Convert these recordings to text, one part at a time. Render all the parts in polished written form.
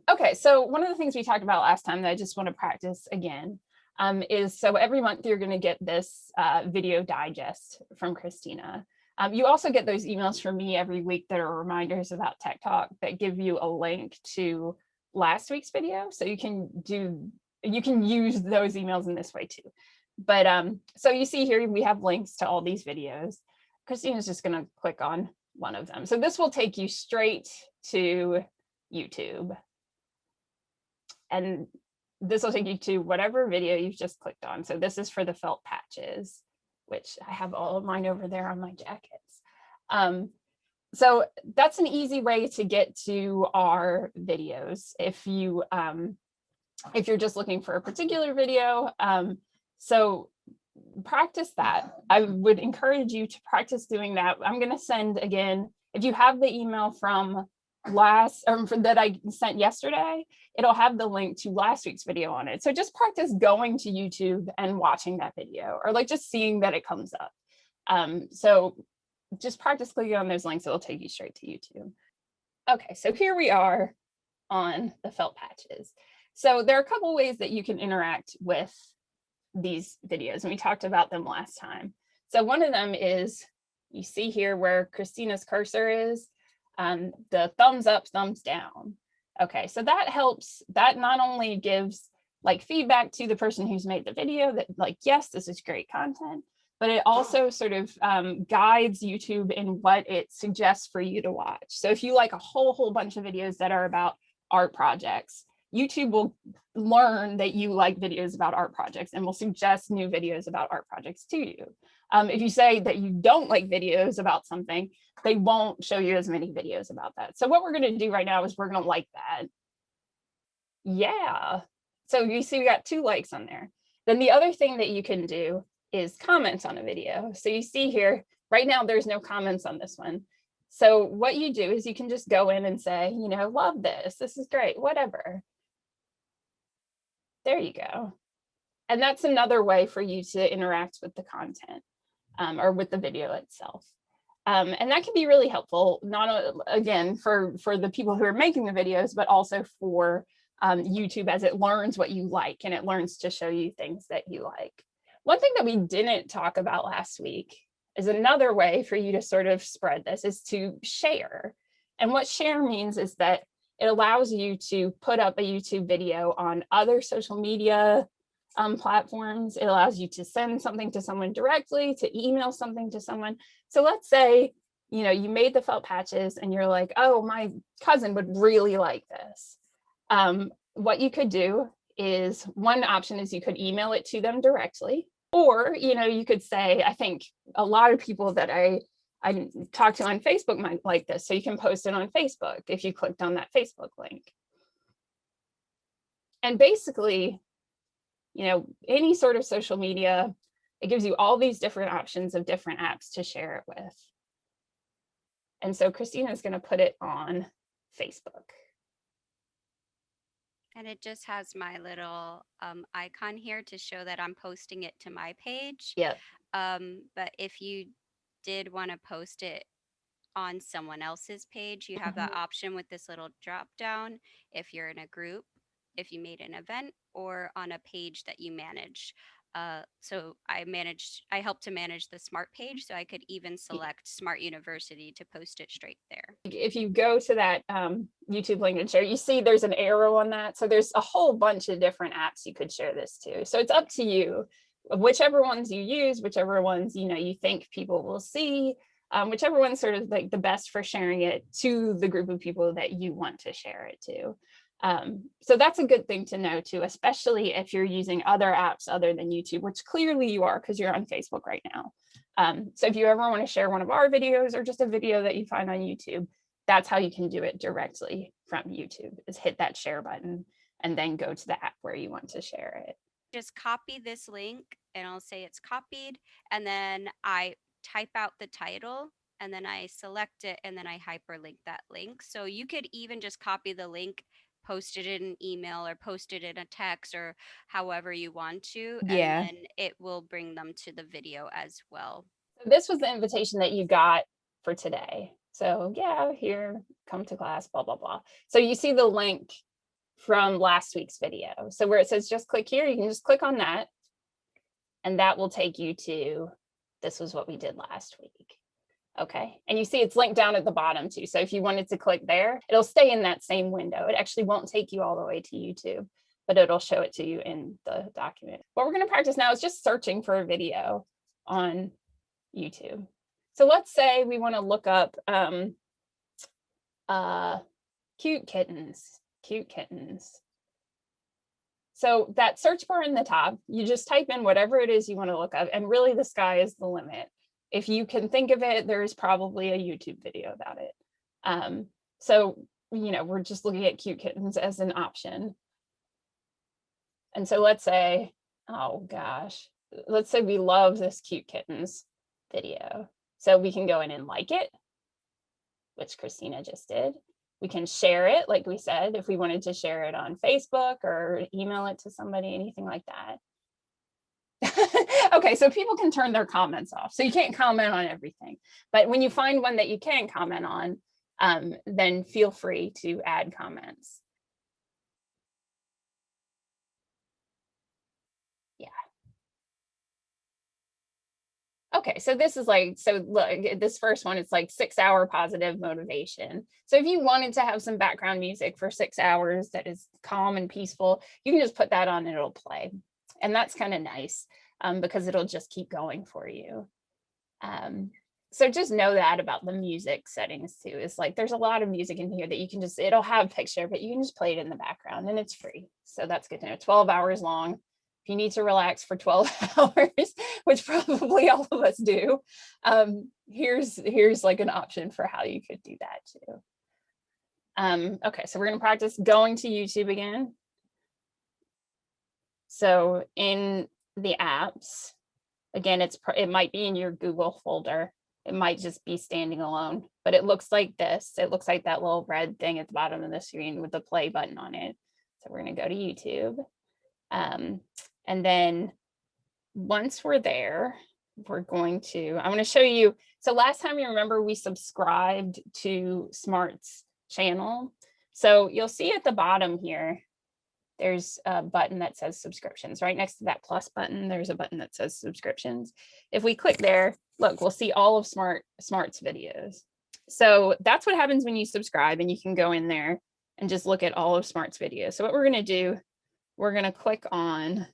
Okay, so one of the things we talked about last time that I just want to practice again is, so every month you're going to get this video digest from Christina. You also get those emails from me every week that are reminders about Tech Talk that give you a link to last week's video. So you can use those emails in this way too. But so you see here, we have links to all these videos. Christina's just going to click on one of them. So this will take you straight to YouTube. And this will take you to whatever video you've just clicked on. So this is for the felt patches, which I have all of mine over there on my jackets. So that's an easy way to get to our videos if you're just looking for a particular video. So practice that. I would encourage you to practice doing that. I'm going to send again, if you have the email from that I sent yesterday, it'll have the link to last week's video on it. So just practice going to YouTube and watching that video, or like just seeing that it comes up. So just practice clicking on those links. It'll take you straight to YouTube. Okay, so here we are on the felt patches. So there are a couple ways that you can interact with these videos, and we talked about them last time. So one of them is, you see here where Christina's cursor is, the thumbs up, thumbs down. Okay, so that helps. That not only gives like feedback to the person who's made the video that like, yes, this is great content, but it also sort of guides YouTube in what it suggests for you to watch. So if you like a whole bunch of videos that are about art projects, YouTube will learn that you like videos about art projects and will suggest new videos about art projects to you. If you say that you don't like videos about something, they won't show you as many videos about that. So what we're going to do right now is we're going to like that. Yeah. So you see we got 2 likes on there. Then the other thing that you can do is comment on a video. So you see here, right now there's no comments on this one. So what you do is you can just go in and say, you know, love this. This is great, whatever. There you go. And that's another way for you to interact with the content or with the video itself. And that can be really helpful, not again for the people who are making the videos, but also for YouTube as it learns what you like and it learns to show you things that you like. One thing that we didn't talk about last week is another way for you to sort of spread this is to share. And what share means is that it allows you to put up a YouTube video on other social media platforms. It allows you to send something to someone directly, to email something to someone. So let's say, you know, you made the felt patches and you're like, oh, my cousin would really like this. What you could do is, one option is you could email it to them directly, or, you know, you could say, I think a lot of people that I talk to on Facebook might like this. So you can post it on Facebook if you clicked on that Facebook link. And basically, you know, any sort of social media, it gives you all these different options of different apps to share it with. And so Christina is going to put it on Facebook. And it just has my little icon here to show that I'm posting it to my page. Yep. But if you did want to post it on someone else's page, you have that option with this little drop down if you're in a group, if you made an event, or on a page that you manage. So I helped to manage the Smart page, so I could even select Smart University to post it straight there. If you go to that YouTube link and share, you see there's an arrow on that. So there's a whole bunch of different apps you could share this to. So it's up to you, whichever ones you use, whichever ones, you know, you think people will see, whichever one's sort of like the best for sharing it to the group of people that you want to share it to. So that's a good thing to know too, especially if you're using other apps other than YouTube, which clearly you are because you're on Facebook right now. So if you ever want to share one of our videos or just a video that you find on YouTube, that's how you can do it directly from YouTube, is hit that share button and then go to the app where you want to share it. Just copy this link and I'll say it's copied, and then I type out the title and then I select it and then I hyperlink that link. So you could even just copy the link, post it in an email or post it in a text or however you want to, and then it will bring them to the video as well. So this was the invitation that you got for today. So yeah, here, come to class, blah, blah, blah. So you see the link from last week's video. So where it says just click here, you can just click on that, and that will take you to, this was what we did last week. Okay, and you see it's linked down at the bottom too. So if you wanted to click there, it'll stay in that same window. It actually won't take you all the way to YouTube, but it'll show it to you in the document. What we're going to practice now is just searching for a video on YouTube. So let's say we want to look up cute kittens. So that search bar in the top, you just type in whatever it is you want to look up, and really the sky is the limit. If you can think of it, there is probably a YouTube video about it. So, you know, we're just looking at cute kittens as an option. And so let's say, oh gosh, let's say we love this cute kittens video. So we can go in and like it, which Christina just did. We can share it, like we said, if we wanted to share it on Facebook or email it to somebody, anything like that. Okay, so people can turn their comments off. So you can't comment on everything. But when you find one that you can comment on, then feel free to add comments. Yeah. Okay, so this is like, so look, this first one, it's like 6-hour positive motivation. So if you wanted to have some background music for 6 hours that is calm and peaceful, you can just put that on and it'll play. And that's kind of nice because it'll just keep going for you. So just know that about the music settings too. Is like there's a lot of music in here that you can just, it'll have a picture, but you can just play it in the background and it's free. So that's good to know. 12 hours long. If you need to relax for 12 hours, which probably all of us do, here's like an option for how you could do that too. Okay, so we're going to practice going to YouTube again. So in the apps, again, it might be in your Google folder. It might just be standing alone, but it looks like this. It looks like that little red thing at the bottom of the screen with the play button on it. So we're going to go to YouTube. And then once we're there, we're going to, I'm going to show you. So last time you remember we subscribed to Smart's channel. So you'll see at the bottom here, there's a button that says subscriptions. Right next to that plus button, there's a button that says subscriptions. If we click there, look, we'll see all of Smart's videos. So that's what happens when you subscribe, and you can go in there and just look at all of Smart's videos. So what we're going to do, we're going to click on, let's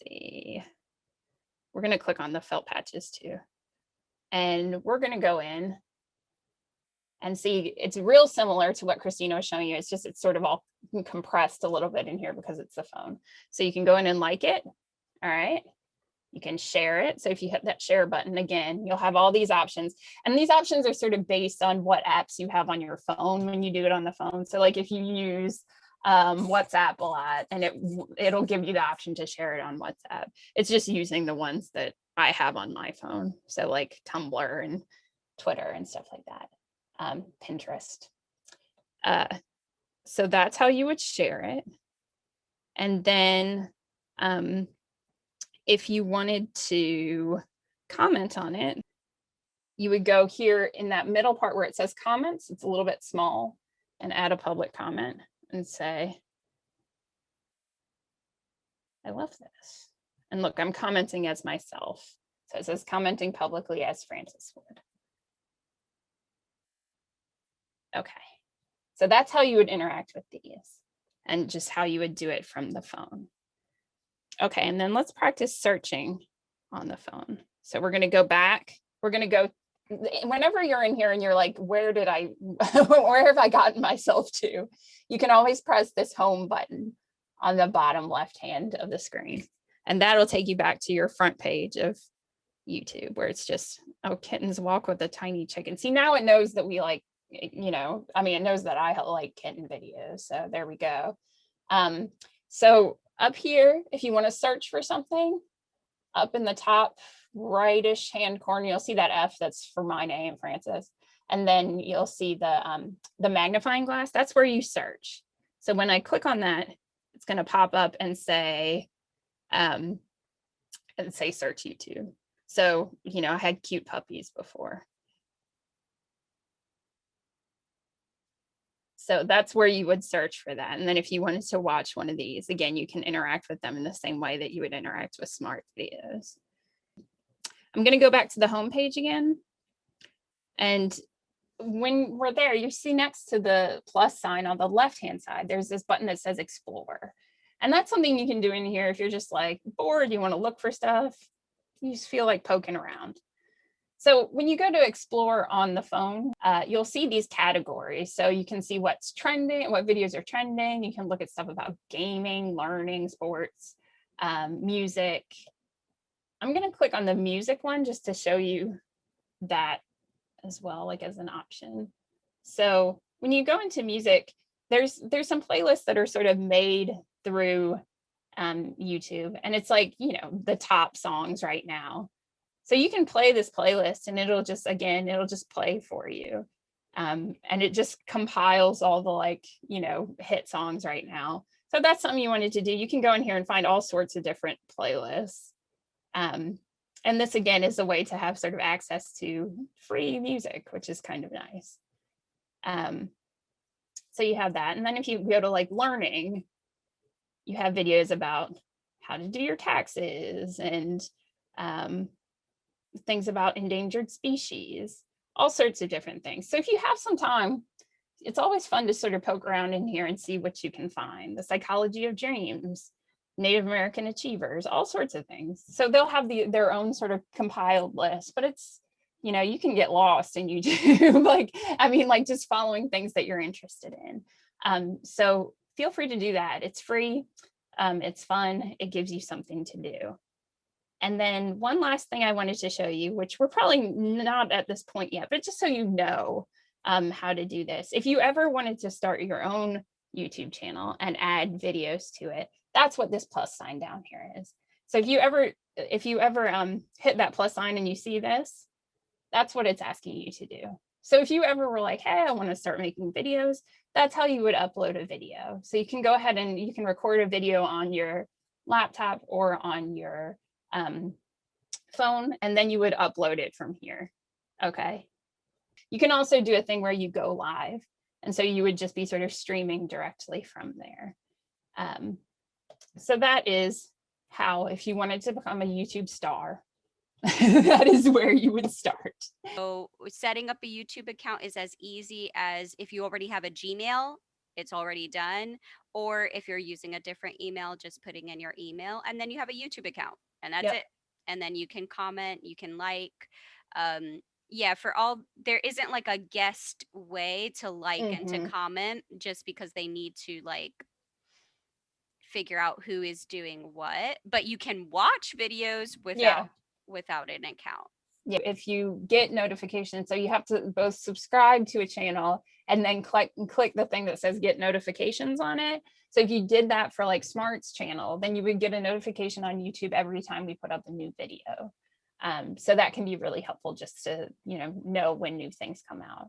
see, we're going to click on the felt patches too. And we're going to go in and see, it's real similar to what Christina was showing you. It's just, it's sort of all compressed a little bit in here because it's the phone. So you can go in and like it. All right. You can share it. So if you hit that share button again, you'll have all these options. And these options are sort of based on what apps you have on your phone when you do it on the phone. So like if you use WhatsApp a lot, and it'll give you the option to share it on WhatsApp. It's just using the ones that I have on my phone. So like Tumblr and Twitter and stuff like that. Pinterest. So that's how you would share it. And then if you wanted to comment on it, you would go here in that middle part where it says comments. It's a little bit small, and add a public comment and say, I love this. And look, I'm commenting as myself. So it says commenting publicly as Frances would. Okay, so that's how you would interact with these, and just how you would do it from the phone. Okay, and then let's practice searching on the phone. So we're going to go back. We're going to go, whenever you're in here and you're like, where have I gotten myself to? You can always press this home button on the bottom left hand of the screen, and that'll take you back to your front page of YouTube, where it's just, oh, kittens walk with a tiny chicken. See, now it knows that we like, you know, I mean, it knows that I like kitten videos. So there we go. So up here, if you want to search for something, up in the top rightish hand corner, you'll see that F, that's for my name, Frances. And then you'll see the magnifying glass. That's where you search. So when I click on that, it's going to pop up and say search YouTube. So, you know, I had cute puppies before. So that's where you would search for that. And then if you wanted to watch one of these, again, you can interact with them in the same way that you would interact with smart videos. I'm going to go back to the home page again. And when we're there, you see next to the plus sign on the left-hand side, there's this button that says Explore. And that's something you can do in here if you're just like bored, you want to look for stuff, you just feel like poking around. So when you go to Explore on the phone, you'll see these categories. So you can see what's trending, what videos are trending. You can look at stuff about gaming, learning, sports, music. I'm going to click on the music one just to show you that as well, like as an option. So when you go into music, there's some playlists that are sort of made through YouTube, and it's like, you know, the top songs right now. So you can play this playlist and it'll just play for you. And it just compiles all the, like, you know, hit songs right now. So that's something you wanted to do. You can go in here and find all sorts of different playlists. And this, again, is a way to have sort of access to free music, which is kind of nice. So you have that. And then if you go to like learning, you have videos about how to do your taxes and things about endangered species, all sorts of different things. So if you have some time, it's always fun to sort of poke around in here and see what you can find. The psychology of dreams, Native American achievers, all sorts of things. So they'll have their own sort of compiled list, but it's, you know, you can get lost in YouTube, like, I mean, like just following things that you're interested in. So feel free to do that. It's free. It's fun. It gives you something to do. And then one last thing I wanted to show you, which we're probably not at this point yet, but just so you know how to do this. If you ever wanted to start your own YouTube channel and add videos to it, that's what this plus sign down here is. So if you ever hit that plus sign and you see this, that's what it's asking you to do. So if you ever were like, hey, I want to start making videos, that's how you would upload a video. So you can go ahead and you can record a video on your laptop or on your phone, and then you would upload it from here. Okay. You can also do a thing where you go live. And so you would just be sort of streaming directly from there. So that is how, if you wanted to become a YouTube star, that is where you would start. So setting up a YouTube account is as easy as if you already have a Gmail, it's already done. Or if you're using a different email, just putting in your email and then you have a YouTube account and that's it. And then you can comment, you can like, yeah, there isn't like a guest way to like and to comment just because they need to like figure out who is doing what, but you can watch videos without an account. Yeah, if you get notifications, so you have to both subscribe to a channel and then click the thing that says get notifications on it. So if you did that for like Smart's channel, then you would get a notification on YouTube every time we put up a new video. So that can be really helpful just to, you know when new things come out.